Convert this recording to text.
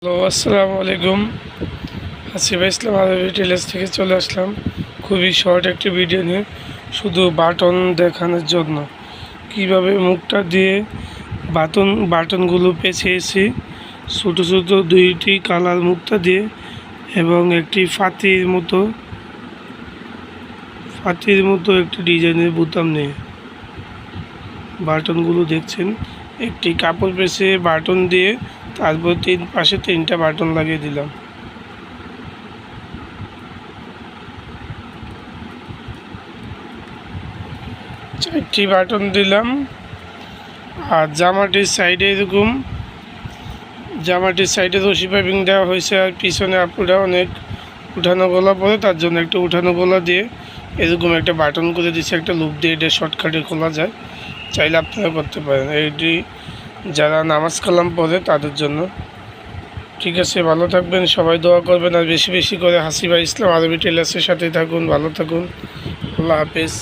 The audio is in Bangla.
হ্যালো, আসসালামু আলাইকুম। হাসিবা ইসলাম আরবি টেলার্স থেকে চলে আসলাম খুবই শর্ট একটি ভিডিও নিয়ে, শুধু বাটন দেখানোর জন্য। কিভাবে মুখটা দিয়ে বাটনগুলো পেঁচিয়েছি, ছোটো ছোটো দুইটি কালার মুখটা দিয়ে এবং একটি ফাতির মতো একটি ডিজাইনের বোতাম নিয়ে বাটনগুলো দেখছেন। একটি কাপড় পেঁচে বাটন দিয়ে তারপর পাশে তিনটা বাটন লাগিয়ে দিলাম। চারটি বাটন দিলাম। আর জামাটির সাইডে রশি পাইপিং দেওয়া হয়েছে, আর পিছনে আপুরা অনেক উঠানো গলা পরে, তার জন্য একটা উঠানো গলা দিয়ে এরকম একটা বাটন করে দিচ্ছে, একটা লুপ দিয়ে। এটা শর্টকাটে খোলা যায়, চাইলে আপনারা করতে পারেন। এটি যারা নামাজ কালাম পড়ে তাদের জন্য। ঠিক আছে, ভালো থাকবেন, সবাই দোয়া করবেন, আর বেশি বেশি করে হাসিবা ইসলাম আরবি টেলার্সের সাথে থাকুন। ভালো থাকুন, আল্লাহ হাফেজ।